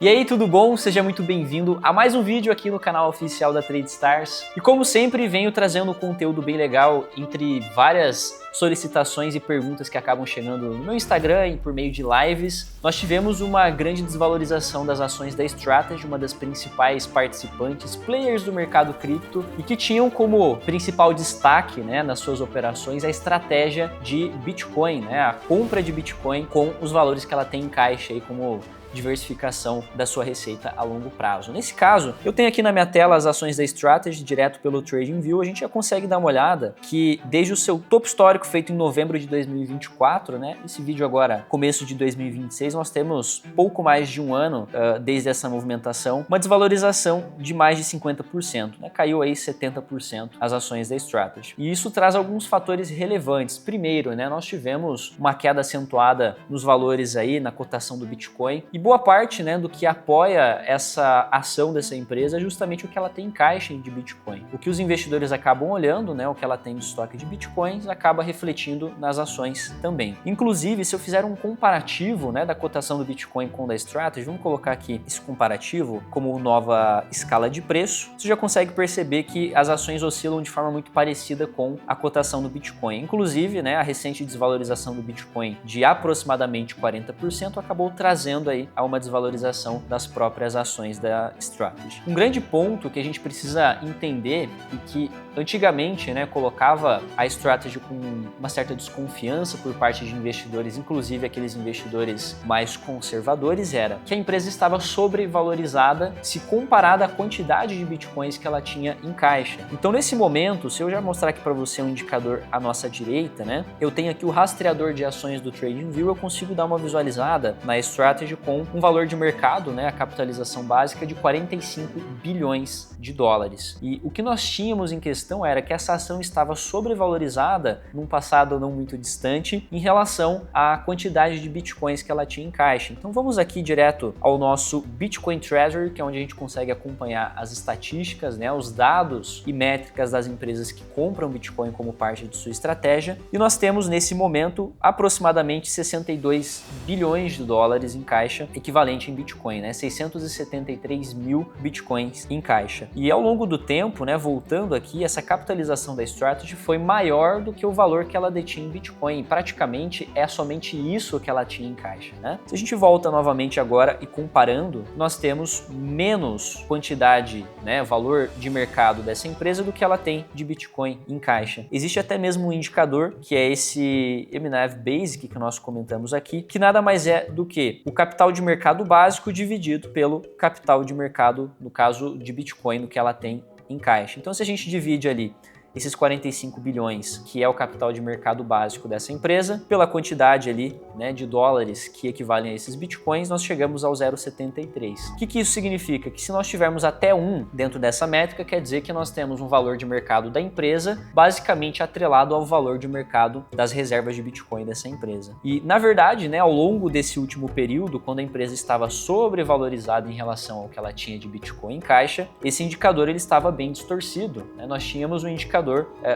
E aí, tudo bom? Seja muito bem-vindo a mais um vídeo aqui no canal oficial da TradeStars. E como sempre, venho trazendo um conteúdo bem legal entre várias solicitações e perguntas que acabam chegando no meu Instagram e por meio de lives. Nós tivemos uma grande desvalorização das ações da Strategy, uma das principais participantes, players do mercado cripto, e que tinham como principal destaque, nas suas operações a estratégia de Bitcoin, a compra de Bitcoin com os valores que ela tem em caixa aí como diversificação da sua receita a longo prazo. Nesse caso, eu tenho aqui na minha tela as ações da Strategy direto pelo TradingView. A gente já consegue dar uma olhada que desde o seu topo histórico feito em novembro de 2024, esse vídeo agora, começo de 2026, nós temos pouco mais de um ano desde essa movimentação, uma desvalorização de mais de 50%, caiu aí 70% as ações da Strategy. E isso traz alguns fatores relevantes. Primeiro, nós tivemos uma queda acentuada nos valores aí, na cotação do Bitcoin, e boa parte do que apoia essa ação dessa empresa é justamente o que ela tem em caixa de Bitcoin. O que os investidores acabam olhando, o que ela tem de estoque de Bitcoins, acaba refletindo nas ações também. Inclusive, se eu fizer um comparativo da cotação do Bitcoin com da Strategy, vamos colocar aqui esse comparativo como nova escala de preço, você já consegue perceber que as ações oscilam de forma muito parecida com a cotação do Bitcoin. Inclusive, a recente desvalorização do Bitcoin de aproximadamente 40% acabou trazendo aí a uma desvalorização das próprias ações da Strategy. Um grande ponto que a gente precisa entender e que antigamente colocava a Strategy com uma certa desconfiança por parte de investidores, inclusive aqueles investidores mais conservadores, era que a empresa estava sobrevalorizada se comparada à quantidade de bitcoins que ela tinha em caixa. Então, nesse momento, se eu já mostrar aqui para você um indicador à nossa direita, eu tenho aqui o rastreador de ações do TradingView, eu consigo dar uma visualizada na Strategy com um valor de mercado, a capitalização básica de 45 bilhões de dólares. E o que nós tínhamos em questão era que essa ação estava sobrevalorizada num passado não muito distante em relação à quantidade de bitcoins que ela tinha em caixa. Então vamos aqui direto ao nosso Bitcoin Treasury, que é onde a gente consegue acompanhar as estatísticas, os dados e métricas das empresas que compram Bitcoin como parte de sua estratégia. E nós temos nesse momento aproximadamente 62 bilhões de dólares em caixa, equivalente em Bitcoin, 673 mil Bitcoins em caixa. E ao longo do tempo, voltando aqui, essa capitalização da Strategy foi maior do que o valor que ela detinha em Bitcoin. Praticamente é somente isso que ela tinha em caixa. Se a gente volta novamente agora e comparando, nós temos menos quantidade, valor de mercado dessa empresa do que ela tem de Bitcoin em caixa. Existe até mesmo um indicador, que é esse MNAV Basic que nós comentamos aqui, que nada mais é do que o capital de mercado básico dividido pelo capital de mercado, no caso de Bitcoin, no que ela tem em caixa. Então, se a gente divide ali esses 45 bilhões, que é o capital de mercado básico dessa empresa, pela quantidade ali, de dólares que equivalem a esses bitcoins, nós chegamos ao 0,73. O que isso significa? Que se nós tivermos até 1 dentro dessa métrica, quer dizer que nós temos um valor de mercado da empresa basicamente atrelado ao valor de mercado das reservas de Bitcoin dessa empresa. E, na verdade, ao longo desse último período, quando a empresa estava sobrevalorizada em relação ao que ela tinha de Bitcoin em caixa, esse indicador ele estava bem distorcido. Nós tínhamos um indicador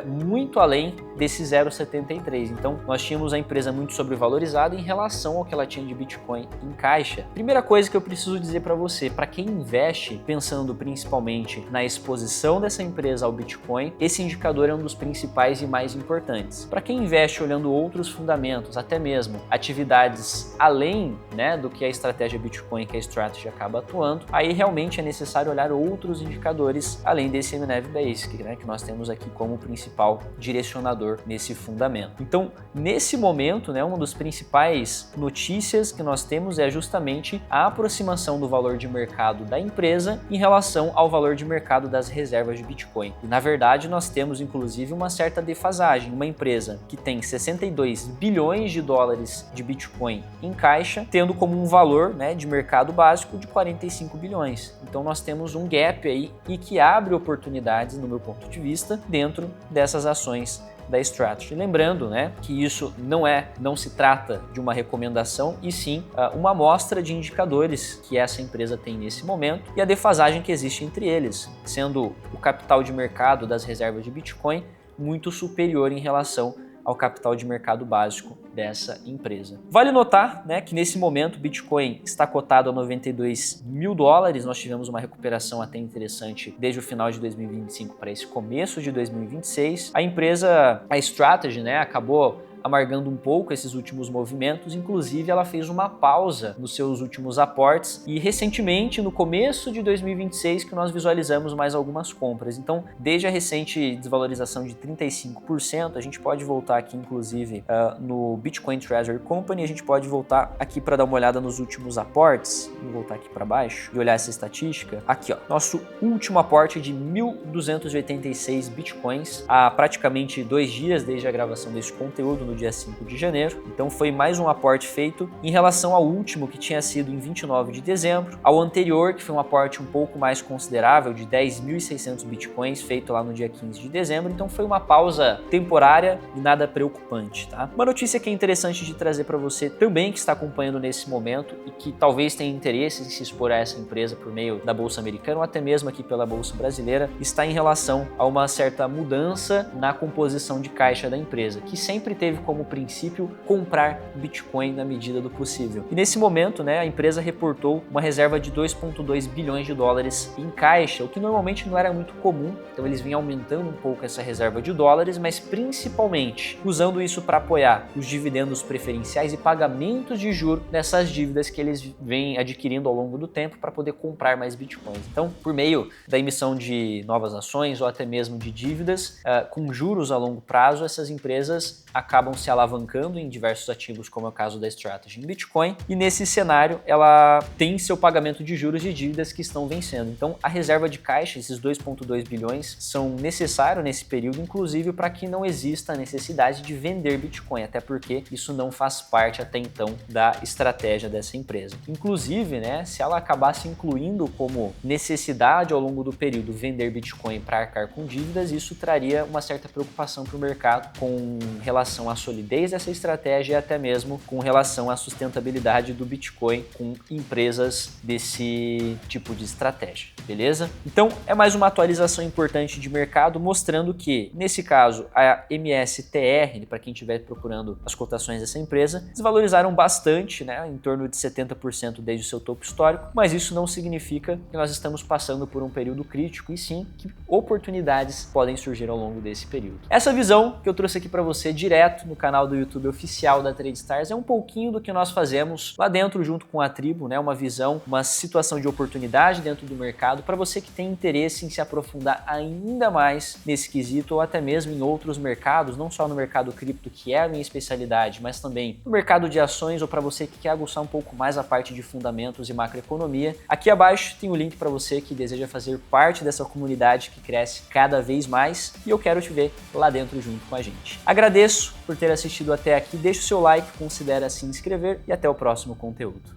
muito além desse 0,73. Então, nós tínhamos a empresa muito sobrevalorizada em relação ao que ela tinha de Bitcoin em caixa. Primeira coisa que eu preciso dizer para você, para quem investe pensando principalmente na exposição dessa empresa ao Bitcoin, esse indicador é um dos principais e mais importantes. Para quem investe olhando outros fundamentos, até mesmo atividades além do que a estratégia Bitcoin, que a Strategy acaba atuando, aí realmente é necessário olhar outros indicadores além desse MNAV Basic, que nós temos aqui como principal direcionador nesse fundamento. Então, nesse momento, uma das principais notícias que nós temos é justamente a aproximação do valor de mercado da empresa em relação ao valor de mercado das reservas de Bitcoin. E, na verdade, nós temos, inclusive, uma certa defasagem. Uma empresa que tem 62 bilhões de dólares de Bitcoin em caixa, tendo como um valor de mercado básico de 45 bilhões. Então, nós temos um gap aí e que abre oportunidades, no meu ponto de vista, dentro dessas ações da Strategy. Lembrando, que isso não se trata de uma recomendação e sim uma amostra de indicadores que essa empresa tem nesse momento e a defasagem que existe entre eles, sendo o capital de mercado das reservas de Bitcoin muito superior em relação ao capital de mercado básico dessa empresa. Vale notar, né, que nesse momento o Bitcoin está cotado a 92 mil dólares, nós tivemos uma recuperação até interessante desde o final de 2025 para esse começo de 2026. A empresa, a Strategy, né, acabou amargando um pouco esses últimos movimentos, inclusive ela fez uma pausa nos seus últimos aportes e recentemente, no começo de 2026, que nós visualizamos mais algumas compras. Então, desde a recente desvalorização de 35%, a gente pode voltar aqui, inclusive, no Bitcoin Treasury Company, a gente pode voltar aqui para dar uma olhada nos últimos aportes, vou voltar aqui para baixo e olhar essa estatística. Aqui, ó, nosso último aporte de 1.286 Bitcoins há praticamente 2 dias desde a gravação desse conteúdo, no dia 5 de janeiro. Então foi mais um aporte feito em relação ao último, que tinha sido em 29 de dezembro, ao anterior, que foi um aporte um pouco mais considerável, de 10.600 Bitcoins, feito lá no dia 15 de dezembro. Então foi uma pausa temporária e nada preocupante, tá? Uma notícia que é interessante de trazer para você também, que está acompanhando nesse momento e que talvez tenha interesse em se expor a essa empresa por meio da Bolsa Americana ou até mesmo aqui pela Bolsa Brasileira, está em relação a uma certa mudança na composição de caixa da empresa, que sempre teve como princípio comprar Bitcoin na medida do possível. E nesse momento, né, a empresa reportou uma reserva de 2,2 bilhões de dólares em caixa, o que normalmente não era muito comum. Então eles vinham aumentando um pouco essa reserva de dólares, mas principalmente usando isso para apoiar os dividendos preferenciais e pagamentos de juros nessas dívidas que eles vêm adquirindo ao longo do tempo para poder comprar mais Bitcoins. Então, por meio da emissão de novas ações ou até mesmo de dívidas com juros a longo prazo, essas empresas acabam se alavancando em diversos ativos, como é o caso da Strategy em Bitcoin, e nesse cenário ela tem seu pagamento de juros de dívidas que estão vencendo. Então a reserva de caixa, esses 2,2 bilhões, são necessários nesse período, inclusive para que não exista a necessidade de vender Bitcoin, até porque isso não faz parte até então da estratégia dessa empresa. Inclusive, né, se ela acabasse incluindo como necessidade ao longo do período vender Bitcoin para arcar com dívidas, isso traria uma certa preocupação para o mercado com relação à solidez dessa estratégia e até mesmo com relação à sustentabilidade do Bitcoin com empresas desse tipo de estratégia, beleza? Então é mais uma atualização importante de mercado, mostrando que, nesse caso, a MSTR, para quem estiver procurando as cotações dessa empresa, desvalorizaram bastante, né, em torno de 70% desde o seu topo histórico, mas isso não significa que nós estamos passando por um período crítico, e sim que oportunidades podem surgir ao longo desse período. Essa visão que eu trouxe aqui para você direto no canal do YouTube oficial da TradeStars é um pouquinho do que nós fazemos lá dentro junto com a tribo, né? Uma visão, uma situação de oportunidade dentro do mercado para você que tem interesse em se aprofundar ainda mais nesse quesito ou até mesmo em outros mercados, não só no mercado cripto, que é a minha especialidade, mas também no mercado de ações, ou para você que quer aguçar um pouco mais a parte de fundamentos e macroeconomia. Aqui abaixo tem o link para você que deseja fazer parte dessa comunidade que cresce cada vez mais, e eu quero te ver lá dentro junto com a gente. Agradeço por ter assistido até aqui, deixa o seu like, considere se inscrever e até o próximo conteúdo.